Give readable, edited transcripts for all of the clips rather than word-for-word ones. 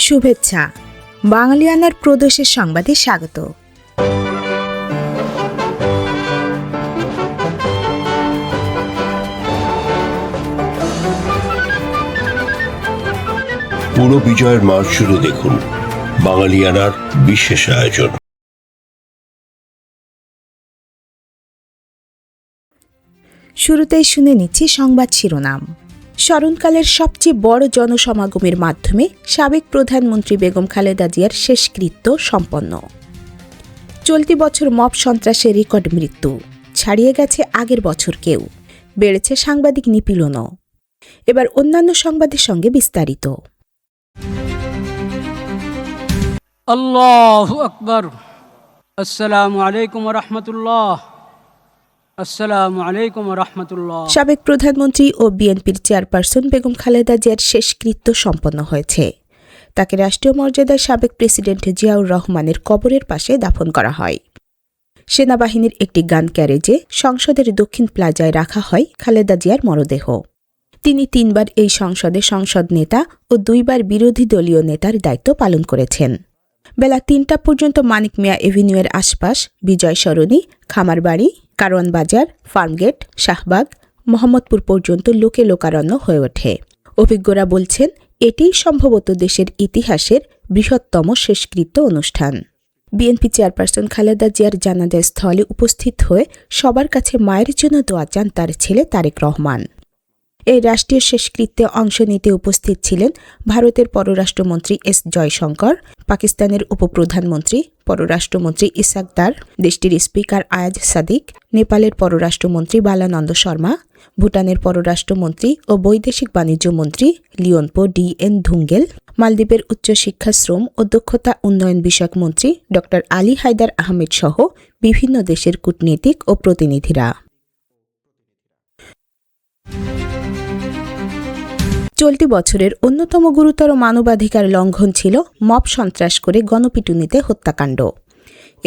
শুভেচ্ছা। বাঙালিয়ানার প্রদেশের সংবাদে স্বাগত। পুরো বিজয়ের মাস জুড়ে দেখুন বাঙালিয়ানার বিশেষ আয়োজন। শুরুতেই শুনে নিচ্ছি সংবাদ শিরোনাম। স্মরণকালের সবচেয়ে বড় জনসমাগমের মাধ্যমে সাবেক প্রধানমন্ত্রী বেগম খালেদা জিয়ার শেষকৃত্য সম্পন্ন। চলতি বছর মব সন্ত্রাসের রেকর্ড মৃত্যু ছাড়িয়ে গেছে আগের বছরকেও, বেড়েছে সাংবাদিক নিপীড়নও। এবার অন্যান্য সংবাদের সঙ্গে বিস্তারিত। আল্লাহু আকবার। আসসালামু আলাইকুম ওয়া রাহমাতুল্লাহ। আসসালামু আলাইকুম ওয়া রাহমাতুল্লাহ। সাবেক প্রধানমন্ত্রী ও বিএনপির চেয়ারপারসন বেগম খালেদা জিয়ার শেষকৃত্য সম্পন্ন হয়েছে। তাকে রাষ্ট্রীয় মর্যাদায় সাবেক প্রেসিডেন্ট জিয়াউর রহমানের কবরের পাশে দাফন করা হয়। সেনাবাহিনীর একটি গান ক্যারেজে সংসদের দক্ষিণ প্লাজায় রাখা হয় খালেদা জিয়ার মরদেহ। তিনি 3 বার এই সংসদে সংসদ নেতা ও 2 বার বিরোধী দলীয় নেতার দায়িত্ব পালন করেছেন। বেলা 3টা পর্যন্ত মানিক মিয়া এভিনিউয়ের আশপাশ বিজয় সরণি, খামারবাড়ি, কারওয়ান বাজার, ফার্মগেট, শাহবাগ, মোহাম্মদপুর পর্যন্ত লোকে লোকারণ্য হয়ে ওঠে। অভিজ্ঞরা বলছেন, এটিই সম্ভবত দেশের ইতিহাসের বৃহত্তম শেষকৃত্য অনুষ্ঠান। বিএনপি চেয়ারপারসন খালেদা জিয়ার জানাজা স্থলে উপস্থিত হয়ে সবার কাছে মায়ের জন্য দোয়া চান তার ছেলে তারেক রহমান। এই রাষ্ট্রীয় শেষকৃত্যে অংশ নিতে উপস্থিত ছিলেন ভারতের পররাষ্ট্রমন্ত্রী এস জয়শঙ্কর, পাকিস্তানের উপপ্রধানমন্ত্রী পররাষ্ট্রমন্ত্রী ইসাক দার, দেশটির স্পিকার আয়াজ সাদিক, নেপালের পররাষ্ট্রমন্ত্রী বালানন্দ শর্মা, ভুটানের পররাষ্ট্রমন্ত্রী ও বৈদেশিক বাণিজ্য মন্ত্রী লিওনপো ডি.এন ধুঙ্গেল, মালদ্বীপের উচ্চশিক্ষা, শ্রম ও দক্ষতা উন্নয়ন বিষয়ক মন্ত্রী ড আলী হায়দার আহমেদ সহ বিভিন্ন দেশের কূটনীতিক ও প্রতিনিধিরা। চলতি বছরের অন্যতম গুরুতর মানবাধিকার লঙ্ঘন ছিল মব সন্ত্রাস করে গণপিটুনিতে হত্যাকাণ্ড।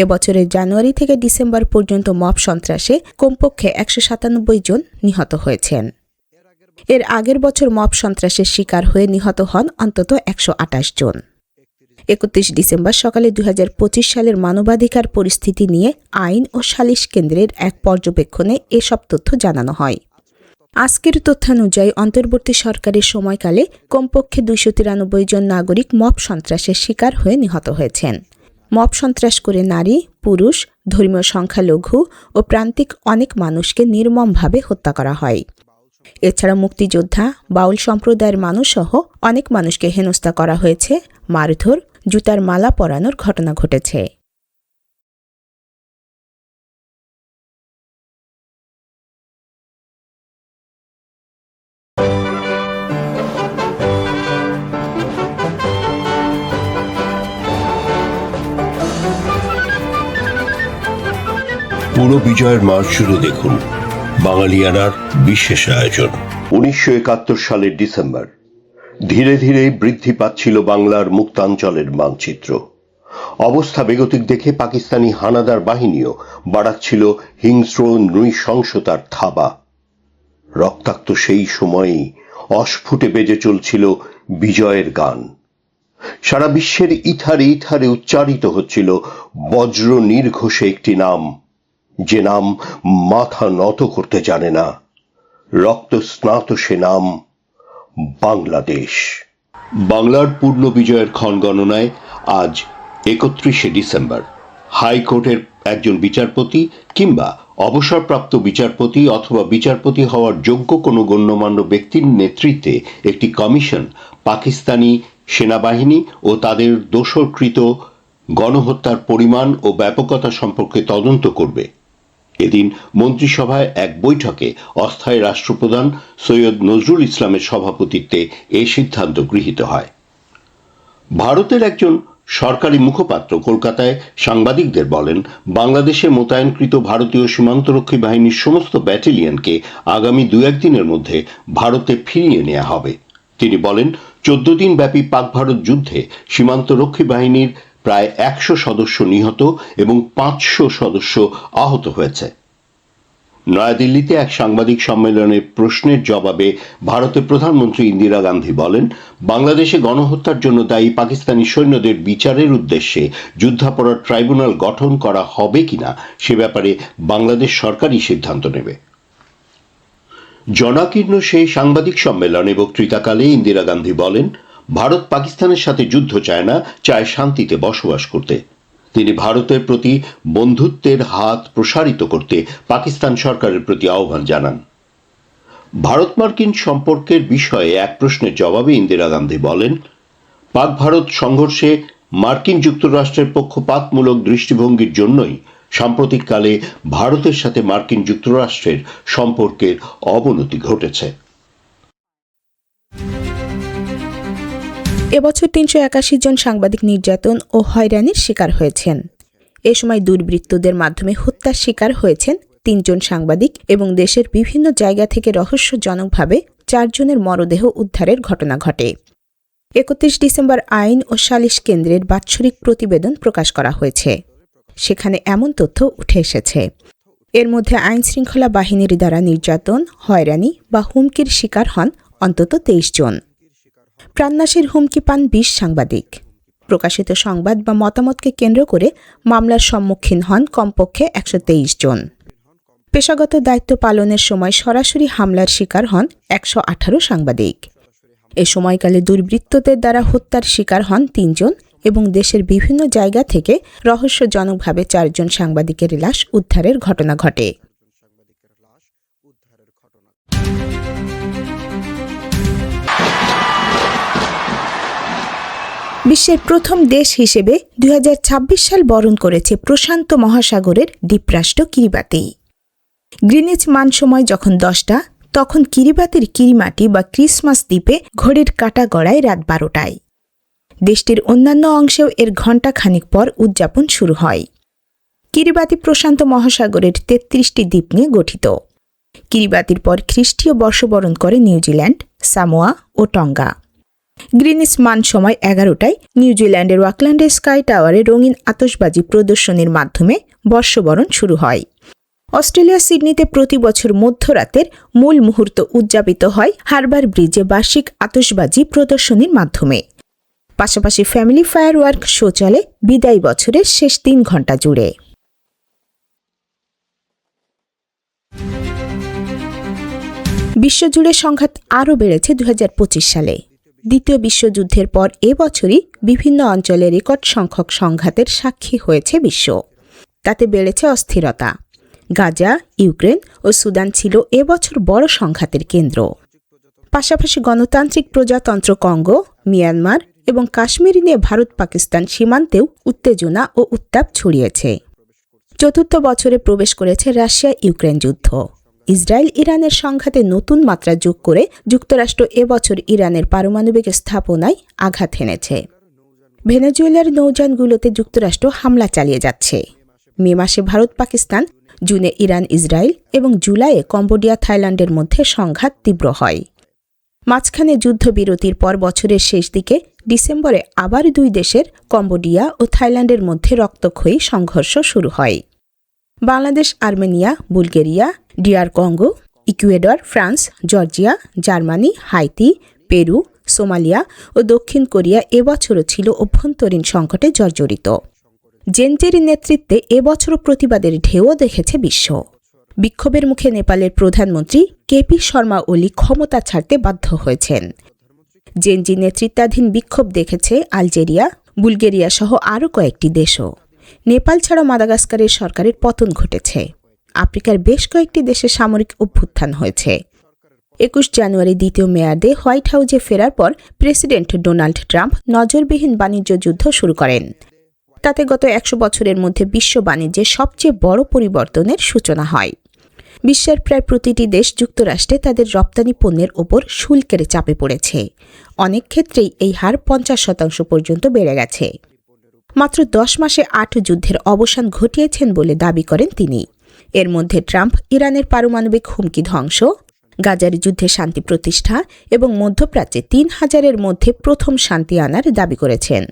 এবছরের জানুয়ারি থেকে ডিসেম্বর পর্যন্ত মব সন্ত্রাসে কমপক্ষে 197 জন নিহত হয়েছেন। এর আগের বছর মব সন্ত্রাসের শিকার হয়ে নিহত হন অন্তত 128 জন। 31 ডিসেম্বর সকালে 2025 সালের মানবাধিকার পরিস্থিতি নিয়ে আইন ও সালিশ কেন্দ্রের এক পর্যবেক্ষণে এসব তথ্য জানানো হয়। আজকের তথ্যানুযায়ী অন্তর্বর্তী সরকারের সময়কালে কমপক্ষে 293 জন নাগরিক মব সন্ত্রাসের শিকার হয়ে নিহত হয়েছেন। মব সন্ত্রাস করে নারী, পুরুষ, ধর্মীয় সংখ্যালঘু ও প্রান্তিক অনেক মানুষকে নির্মমভাবে হত্যা করা হয়। এছাড়া মুক্তিযোদ্ধা, বাউল সম্প্রদায়ের মানুষসহ অনেক মানুষকে হেনস্থা করা হয়েছে, মারধর, জুতার মালা পরানোর ঘটনা ঘটেছে। পুরো বিজয়ের মাস জুড়ে দেখুন বাঙালিয়ানার বিশেষ আয়োজন। 1971 সালের ডিসেম্বর। ধীরে ধীরে বৃদ্ধি পাচ্ছিল বাংলার মুক্তাঞ্চলের মানচিত্র। অবস্থা বেগতিক দেখে পাকিস্তানি হানাদার বাহিনীও বাড়াচ্ছিল হিংস্র নৃশংসতার থাবা। রক্তাক্ত সেই সময়েই অস্ফুটে বেজে চলছিল বিজয়ের গান। সারা বিশ্বের ইথারে ইথারে উচ্চারিত হচ্ছিল বজ্র নির্ঘোষে একটি নাম, যে নাম মাথা নত করতে জানে না। রক্ত স্নাত সে নাম বাংলাদেশ। বাংলার পূর্ণ বিজয়ের ক্ষণগণনায় আজ 31শে ডিসেম্বর হাইকোর্টের একজন বিচারপতি কিংবা অবসরপ্রাপ্ত বিচারপতি অথবা বিচারপতি হওয়ার যোগ্য কোনো গণ্যমান্য ব্যক্তির নেতৃত্বে একটি কমিশন পাকিস্তানি সেনাবাহিনী ও তাদের দোসরকৃত গণহত্যার পরিমাণ ও ব্যাপকতা সম্পর্কে তদন্ত করবে। এদিন মন্ত্রিসভায় এক বৈঠকে অস্থায়ী রাষ্ট্রপ্রধান সৈয়দ নজরুল ইসলামের সভাপতিত্বে এই সিদ্ধান্ত গৃহীত হয়। ভারতের একজন সরকারি মুখপাত্র কলকাতায় সাংবাদিকদের বলেন, বাংলাদেশে মোতায়েনকৃত ভারতীয় সীমান্তরক্ষী বাহিনীর সমস্ত ব্যাটালিয়নকে আগামী 2-1 দিনের মধ্যে ভারতে ফিরিয়ে নেওয়া হবে। তিনি বলেন, 14 দিন ব্যাপী পাক ভারত যুদ্ধে সীমান্তরক্ষী বাহিনীর প্রায় 100 সদস্য নিহত এবং 500 সদস্য আহত হয়েছে। নয়াদিল্লিতে এক সাংবাদিক সম্মেলনে প্রশ্নের জবাবে ভারতের প্রধানমন্ত্রী ইন্দিরা গান্ধী বলেন, বাংলাদেশে গণহত্যার জন্য দায়ী পাকিস্তানি সৈন্যদের বিচারের উদ্দেশ্যে যুদ্ধাপরাধ ট্রাইব্যুনাল গঠন করা হবে কিনা সে ব্যাপারে বাংলাদেশ সরকারই সিদ্ধান্ত নেবে। জনাকীর্ণ সেই সাংবাদিক সম্মেলনে বক্তৃতাকালে ইন্দিরা গান্ধী বলেন, ভারত পাকিস্তানের সাথে যুদ্ধ চায় না, চায় শান্তিতে বসবাস করতে। তিনি ভারতের প্রতি বন্ধুত্বের হাত প্রসারিত করতে পাকিস্তান সরকারের প্রতি আহ্বান জানান। ভারত মার্কিন সম্পর্কের বিষয়ে এক প্রশ্নের জবাবে ইন্দিরা গান্ধী বলেন, পাক ভারত সংঘর্ষে মার্কিন যুক্তরাষ্ট্রের পক্ষপাতমূলক দৃষ্টিভঙ্গির জন্যই সাম্প্রতিককালে ভারতের সাথে মার্কিন যুক্তরাষ্ট্রের সম্পর্কের অবনতি ঘটেছে। এবছর ৩৮১ জন সাংবাদিক নির্যাতন ও হয়রানির শিকার হয়েছেন। এ সময় দুর্বৃত্তদের মাধ্যমে হত্যার শিকার হয়েছেন ৩ জন সাংবাদিক এবং দেশের বিভিন্ন জায়গা থেকে রহস্যজনকভাবে ৪ জনের মরদেহ উদ্ধারের ঘটনা ঘটে। ৩১ ডিসেম্বর আইন ও সালিশ কেন্দ্রের বাৎসরিক প্রতিবেদন প্রকাশ করা হয়েছে। সেখানে এমন তথ্য উঠে এসেছে। এর মধ্যে আইন শৃঙ্খলা বাহিনীর দ্বারা নির্যাতন, হয়রানি বা হুমকির শিকার হন অন্তত ২৩ জন। প্রাণনাশের হুমকি পান ২০ সাংবাদিক। প্রকাশিত সংবাদ বা মতামতকে কেন্দ্র করে মামলার সম্মুখীন হন কমপক্ষে ১২৩ জন। পেশাগত দায়িত্ব পালনের সময় সরাসরি হামলার শিকার হন ১১৮ সাংবাদিক। এ সময়কালে দুর্বৃত্তদের দ্বারা হত্যার শিকার হন ৩ জন এবং দেশের বিভিন্ন জায়গা থেকে রহস্যজনকভাবে ৪ জন সাংবাদিকের লাশ উদ্ধারের ঘটনা ঘটে। বিশ্বের প্রথম দেশ হিসেবে ২০২৬ সাল বরণ করেছে প্রশান্ত মহাসাগরের দ্বীপরাষ্ট্র কিরিবাতি। গ্রিনিচ মান সময় যখন ১০টা, তখন কিরিবাতির কিরিমাটি বা ক্রিসমাস দ্বীপে ঘড়ির কাঁটা গড়ায় রাত ১২টায়। দেশটির অন্যান্য অংশেও এর ঘণ্টা খানিক পর উদযাপন শুরু হয়। কিরিবাতি প্রশান্ত মহাসাগরের ৩৩টি দ্বীপ নিয়ে গঠিত। কিরিবাতির পর খ্রিস্টীয় বর্ষবরণ করে নিউজিল্যান্ড, সামোয়া ও টঙ্গা। গ্রিনিচ মান সময় ১১টায় নিউজিল্যান্ডের ওয়াকল্যান্ডের স্কাই টাওয়ারে রঙিন আতশবাজি প্রদর্শনীর মাধ্যমে বর্ষবরণ শুরু হয়। অস্ট্রেলিয়ার সিডনিতে প্রতি বছর মধ্যরাতের মূল মুহূর্ত উদযাপিত হয় হারবার ব্রিজে বার্ষিক আতশবাজি প্রদর্শনীর মাধ্যমে। পাশাপাশি ফ্যামিলি ফায়ারওয়ার্ক শো চলে বিদায়ী বছরের শেষ ৩ ঘণ্টা জুড়ে। বিশ্বজুড়ে সংঘাত আরও বেড়েছে ২০২৫ সালে। দ্বিতীয় বিশ্বযুদ্ধের পর এবছরই বিভিন্ন অঞ্চলে রেকর্ড সংখ্যক সংঘাতের সাক্ষী হয়েছে বিশ্ব। তাতে বেড়েছে অস্থিরতা। গাজা, ইউক্রেন ও সুদান ছিল এবছর বড় সংঘাতের কেন্দ্র। পাশাপাশি গণতান্ত্রিক প্রজাতন্ত্র কঙ্গো, মিয়ানমার এবং কাশ্মীর নিয়ে ভারত পাকিস্তান সীমান্তেও উত্তেজনা ও উত্তাপ ছড়িয়েছে। চতুর্থ বছরে প্রবেশ করেছে রাশিয়া ইউক্রেন যুদ্ধ। ইসরায়েল ইরানের সংঘাতে নতুন মাত্রা যোগ করে যুক্তরাষ্ট্র এবছর ইরানের পারমাণবিক স্থাপনায় আঘাত হেনেছে। ভেনেজুয়েলার নৌযানগুলোতে যুক্তরাষ্ট্র হামলা চালিয়ে যাচ্ছে। মে মাসে ভারত পাকিস্তান, জুনে ইরান ইসরায়েল এবং জুলাইয়ে কম্বোডিয়া থাইল্যান্ডের মধ্যে সংঘাত তীব্র হয়। মাঝখানে যুদ্ধবিরতির পর বছরের শেষ দিকে ডিসেম্বরে আবার ২ দেশের কম্বোডিয়া ও থাইল্যান্ডের মধ্যে রক্তক্ষয়ী সংঘর্ষ শুরু হয়। Bangladesh, Armenia, Bulgaria, DR Congo, Ecuador, France, Georgia, Germany, Haiti, Peru, Somalia ও দক্ষিণ কোরিয়া এবছরও ছিল অভ্যন্তরীণ সংকটে জর্জরিত। জেনজির নেতৃত্বে এবছরও প্রতিবাদের ঢেউও দেখেছে বিশ্ব। বিক্ষোভের মুখে নেপালের প্রধানমন্ত্রী কেপি শর্মা ওলি ক্ষমতা ছাড়তে বাধ্য হয়েছেন। জেনজি নেতৃত্বাধীন বিক্ষোভ দেখেছে আলজেরিয়া, বুলগেরিয়া সহ আরও কয়েকটি দেশও। নেপাল ছাড়াও মাদাগাস্কারের সরকারের পতন ঘটেছে। আফ্রিকার বেশ কয়েকটি দেশে সামরিক অভ্যুত্থান হয়েছে। ২১ জানুয়ারি দ্বিতীয় মেয়াদে হোয়াইট হাউসে ফেরার পর প্রেসিডেন্ট ডোনাল্ড ট্রাম্প নজরবিহীন বাণিজ্য যুদ্ধ শুরু করেন। তাতে গত ১০০ বছরের মধ্যে বিশ্ব বাণিজ্যে সবচেয়ে বড় পরিবর্তনের সূচনা হয়। বিশ্বের প্রায় প্রতিটি দেশ যুক্তরাষ্ট্রে তাদের রপ্তানি পণ্যের ওপর শুল্কের চাপে পড়েছে। অনেক ক্ষেত্রেই এই হার ৫০% পর্যন্ত বেড়ে গেছে। মাত্র ১০ মাসে ৮ যুদ্ধের অবসান ঘটিয়েছেন বলে দাবি করেন তিনি। এর মধ্যে ট্রাম্প ইরানের পারমাণবিক হুমকি ধ্বংস, গাজার যুদ্ধে শান্তি প্রতিষ্ঠা এবং মধ্যপ্রাচ্যে ৩,০০০-এর মধ্যে প্রথম শান্তি আনার দাবি করেছেন।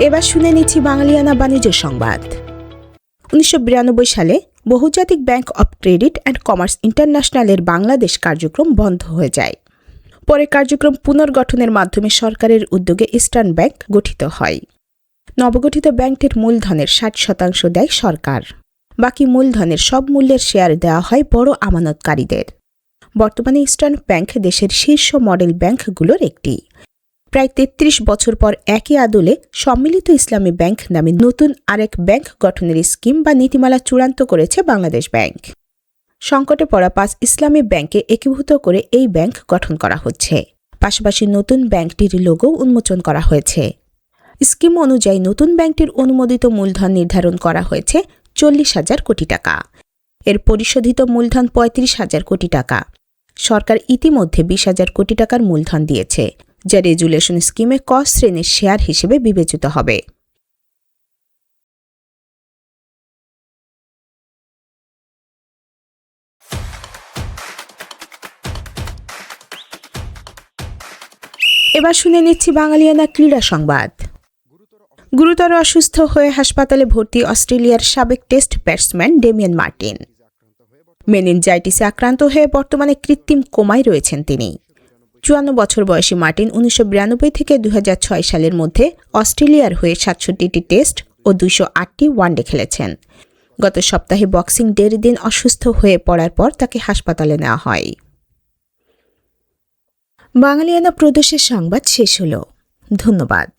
এবার শুনে নিচ্ছি বাঙালিয়ানা বাণিজ্য সংবাদ। 1992 সালে বহুজাতিক bank of credit and commerce ইন্টারন্যাশনালের বাংলাদেশ কার্যক্রম বন্ধ হয়ে যায়। পরে কার্যক্রম পুনর্গঠনের মাধ্যমে সরকারের উদ্যোগে ইস্টার্ন ব্যাংক গঠিত হয়। নবগঠিত ব্যাংকটির মূলধনের 60% দেয় সরকার। বাকি মূলধনের সব মূল্যের শেয়ার দেওয়া হয় বড় আমানতকারীদের। বর্তমানে ইস্টার্ন ব্যাংক দেশের শীর্ষ মডেল ব্যাংকগুলোর একটি। প্রায় 33 বছর পর একই আদলে সম্মিলিত ইসলামী ব্যাংক নামে নতুন আরেক ব্যাংক গঠনের স্কিম বা নীতিমালা চূড়ান্ত করেছে বাংলাদেশ ব্যাংক। সংকটে পড়া 5 ইসলামী ব্যাংকে একীভূত করে এই ব্যাংক গঠন করা হচ্ছে। পাশাপাশি নতুন ব্যাংকটির লোগো উন্মোচন করা হয়েছে। স্কিম অনুযায়ী নতুন ব্যাংকটির অনুমোদিত মূলধন নির্ধারণ করা হয়েছে 40,000 কোটি টাকা। এর পরিশোধিত মূলধন 35,000 কোটি টাকা। সরকার ইতিমধ্যে 20,000 কোটি টাকার মূলধন দিয়েছে, যা রেজুলেশন স্কিমে ক শ্রেণীর শেয়ার হিসেবে বিবেচিত হবে। এবার শুনে নিচ্ছি বাঙালিয়ানা ক্রীড়া সংবাদ। গুরুতর অসুস্থ হয়ে হাসপাতালে ভর্তি অস্ট্রেলিয়ার সাবেক টেস্ট ব্যাটসম্যান ডেমিয়ান মার্টিন। মেনিনজাইটিসে আক্রান্ত হয়ে বর্তমানে কৃত্রিম কোমায় রয়েছেন তিনি। 54 বছর বয়সী মার্টিন 1992 থেকে 2006 সালের মধ্যে অস্ট্রেলিয়ার হয়ে 67টি টেস্ট ও 208টি ওয়ানডে খেলেছেন। গত সপ্তাহে বক্সিং ডের দিন অসুস্থ হয়ে পড়ার পর তাকে হাসপাতালে নেওয়া হয়। বাঙালিয়ানা প্রদেশের সংবাদ শেষ হলো। ধন্যবাদ।